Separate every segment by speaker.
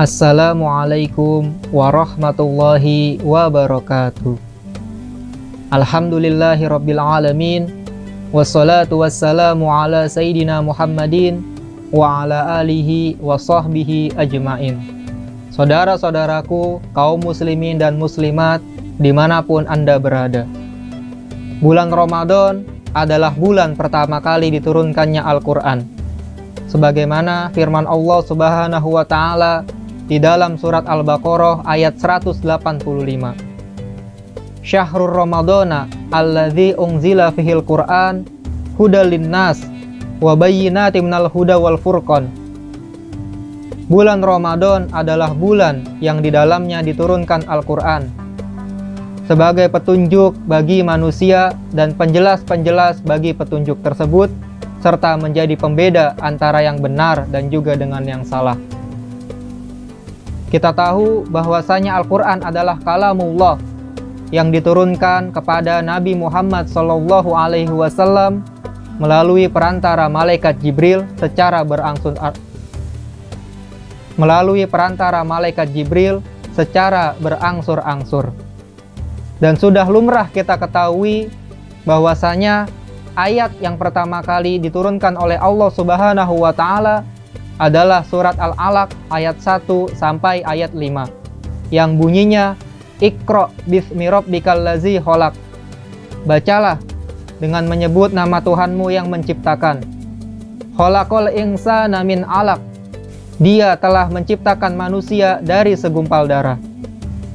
Speaker 1: Assalamualaikum warahmatullahi wabarakatuh. Alhamdulillahi rabbil alamin. Wassalatu wassalamu ala sayyidina Muhammadin wa ala alihi wa sahbihi ajma'in. Saudara-saudaraku, kaum muslimin dan muslimat dimanapun Anda berada, bulan Ramadan adalah bulan pertama kali diturunkannya Al-Quran, sebagaimana firman Allah Subhanahu wa ta'ala di dalam surat Al-Baqarah ayat 185. Syahrul Ramadana alladzi unzila fihil Qur'an hudal linnas wa bayyinatin minal huda wal furqan. Bulan Ramadan adalah bulan yang di dalamnya diturunkan Al-Quran sebagai petunjuk bagi manusia dan penjelas-penjelas bagi petunjuk tersebut, serta menjadi pembeda antara yang benar dan juga dengan yang salah. Kita tahu bahwasanya Al-Quran adalah kalamullah yang diturunkan kepada Nabi Muhammad SAW melalui perantara malaikat Jibril secara berangsur-angsur. Dan sudah lumrah kita ketahui bahwasanya ayat yang pertama kali diturunkan oleh Allah Subhanahu wa ta'ala adalah surat Al-Alaq ayat 1 sampai ayat 5 yang bunyinya Iqra bismi rabbikal ladzi khalaq. Bacalah dengan menyebut nama Tuhanmu yang menciptakan. Khalaqal insana min 'alaq. Dia telah menciptakan manusia dari segumpal darah.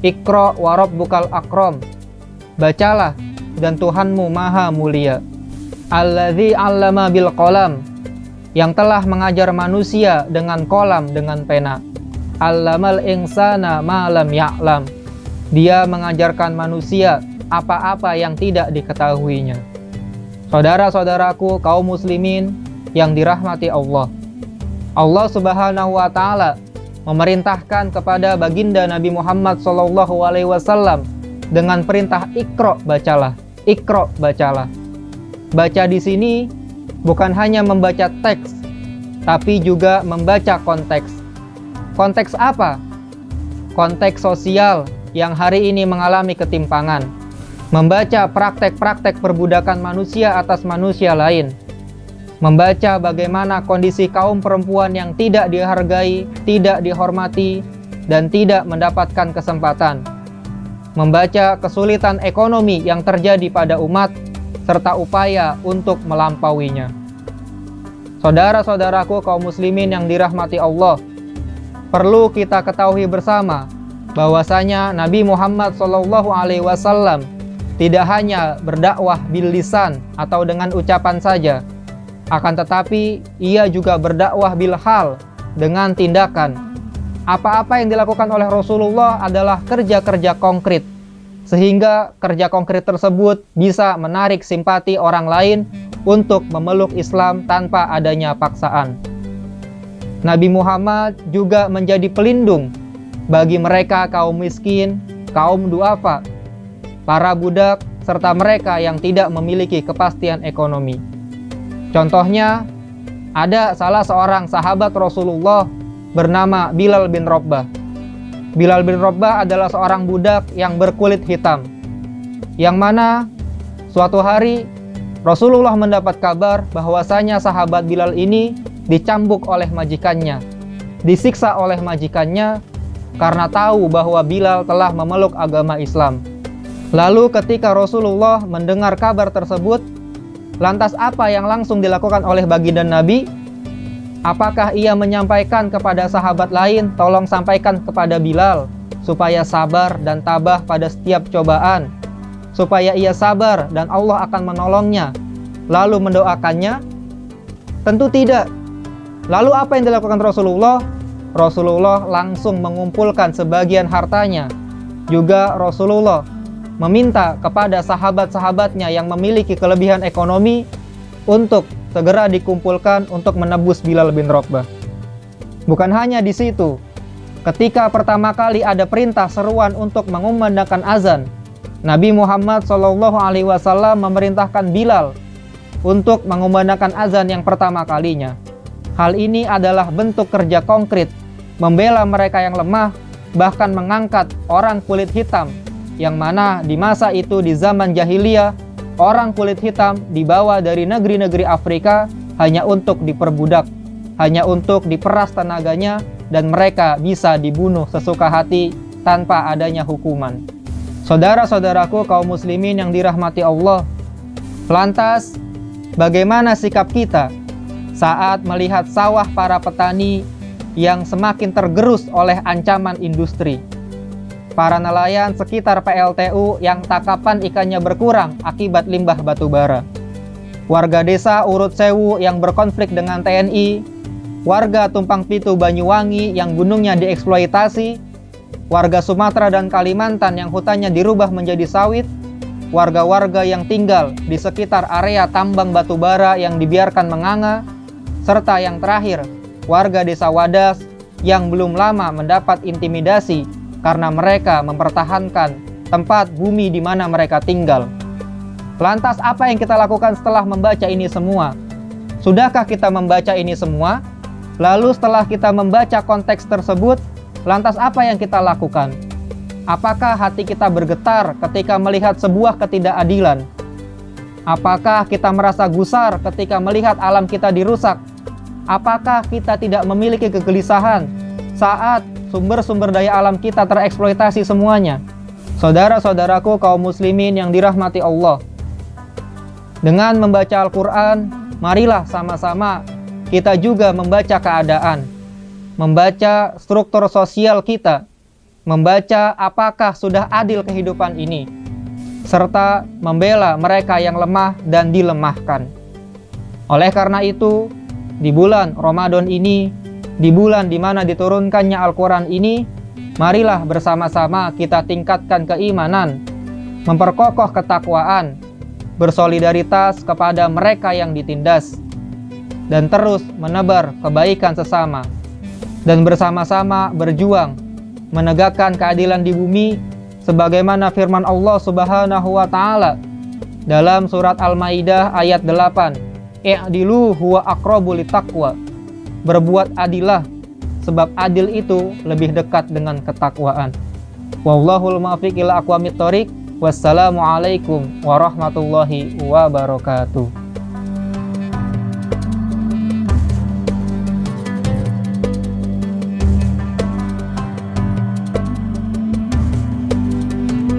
Speaker 1: Iqra wa rabbukal akram. Bacalah dan Tuhanmu maha mulia. Alladzi 'allama bil qalam, yang telah mengajar manusia dengan kolam, dengan pena. Allamal insana ma lam ya'lam. Dia mengajarkan manusia apa-apa yang tidak diketahuinya. Saudara-saudaraku kaum muslimin yang dirahmati Allah, Allah Subhanahu wa ta'ala memerintahkan kepada baginda Nabi Muhammad SAW dengan perintah Iqra, bacalah. Iqra, bacalah. Baca di sini bukan hanya membaca teks, tapi juga membaca konteks. Konteks apa? Konteks sosial yang hari ini mengalami ketimpangan. Membaca praktek-praktek perbudakan manusia atas manusia lain. Membaca bagaimana kondisi kaum perempuan yang tidak dihargai, tidak dihormati, dan tidak mendapatkan kesempatan. Membaca kesulitan ekonomi yang terjadi pada umat, serta upaya untuk melampauinya. Saudara-saudaraku kaum muslimin yang dirahmati Allah, perlu kita ketahui bersama bahwasanya Nabi Muhammad SAW tidak hanya berdakwah bil lisan atau dengan ucapan saja, akan tetapi ia juga berdakwah bil hal, dengan tindakan. Apa-apa yang dilakukan oleh Rasulullah adalah kerja-kerja konkret, sehingga kerja konkret tersebut bisa menarik simpati orang lain untuk memeluk Islam tanpa adanya paksaan. Nabi Muhammad juga menjadi pelindung bagi mereka kaum miskin, kaum duafa, para budak, serta mereka yang tidak memiliki kepastian ekonomi. Contohnya, ada salah seorang sahabat Rasulullah bernama Bilal bin Rabbah. Bilal bin Rabbah adalah seorang budak yang berkulit hitam, yang mana suatu hari Rasulullah mendapat kabar bahwasanya sahabat Bilal ini dicambuk oleh majikannya, disiksa oleh majikannya karena tahu bahwa Bilal telah memeluk agama Islam. Lalu ketika Rasulullah mendengar kabar tersebut, lantas apa yang langsung dilakukan oleh baginda Nabi? Apakah ia menyampaikan kepada sahabat lain, tolong sampaikan kepada Bilal supaya sabar dan tabah pada setiap cobaan, supaya ia sabar dan Allah akan menolongnya, lalu mendoakannya? Tentu tidak. Lalu apa yang dilakukan Rasulullah? Rasulullah langsung mengumpulkan sebagian hartanya. Juga Rasulullah meminta kepada sahabat-sahabatnya yang memiliki kelebihan ekonomi untuk segera dikumpulkan untuk menebus Bilal bin Rabbah. Bukan hanya di situ. Ketika pertama kali ada perintah seruan untuk mengumandangkan azan, Nabi Muhammad SAW memerintahkan Bilal untuk mengumandangkan azan yang pertama kalinya. Hal ini adalah bentuk kerja konkret membela mereka yang lemah, bahkan mengangkat orang kulit hitam, yang mana di masa itu di zaman jahiliyah, orang kulit hitam dibawa dari negeri-negeri Afrika hanya untuk diperbudak, hanya untuk diperas tenaganya, dan mereka bisa dibunuh sesuka hati tanpa adanya hukuman. Saudara-saudaraku kaum muslimin yang dirahmati Allah, lantas bagaimana sikap kita saat melihat sawah para petani yang semakin tergerus oleh ancaman industri? Para nelayan sekitar PLTU yang tangkapan ikannya berkurang akibat limbah batubara. Warga desa Urut Sewu yang berkonflik dengan TNI. Warga Tumpang Pitu Banyuwangi yang gunungnya dieksploitasi. Warga Sumatera dan Kalimantan yang hutannya dirubah menjadi sawit. Warga-warga yang tinggal di sekitar area tambang batubara yang dibiarkan menganga. Serta yang terakhir, warga desa Wadas yang belum lama mendapat intimidasi karena mereka mempertahankan tempat bumi di mana mereka tinggal. Lantas apa yang kita lakukan setelah membaca ini semua? Sudahkah kita membaca ini semua? Lalu setelah kita membaca konteks tersebut, lantas apa yang kita lakukan? Apakah hati kita bergetar ketika melihat sebuah ketidakadilan? Apakah kita merasa gusar ketika melihat alam kita dirusak? Apakah kita tidak memiliki kegelisahan saat sumber-sumber daya alam kita tereksploitasi semuanya? Saudara-saudaraku kaum muslimin yang dirahmati Allah, dengan membaca Al-Quran, marilah sama-sama kita juga membaca keadaan, membaca struktur sosial kita, membaca apakah sudah adil kehidupan ini, serta membela mereka yang lemah dan dilemahkan. Oleh karena itu, di bulan Ramadan ini, di bulan di mana diturunkannya Al-Quran ini, marilah bersama-sama kita tingkatkan keimanan, memperkokoh ketakwaan, bersolidaritas kepada mereka yang ditindas, dan terus menebar kebaikan sesama, dan bersama-sama berjuang menegakkan keadilan di bumi sebagaimana firman Allah Subhanahu wa taala dalam surat Al-Maidah ayat 8, "I'dilu huwa aqrabu littaqwa." Berbuat adillah, sebab adil itu lebih dekat dengan ketakwaan. Wallahul muwaffiq ila aqwamit thoriq. Wassalamualaikum warahmatullahi wabarakatuh.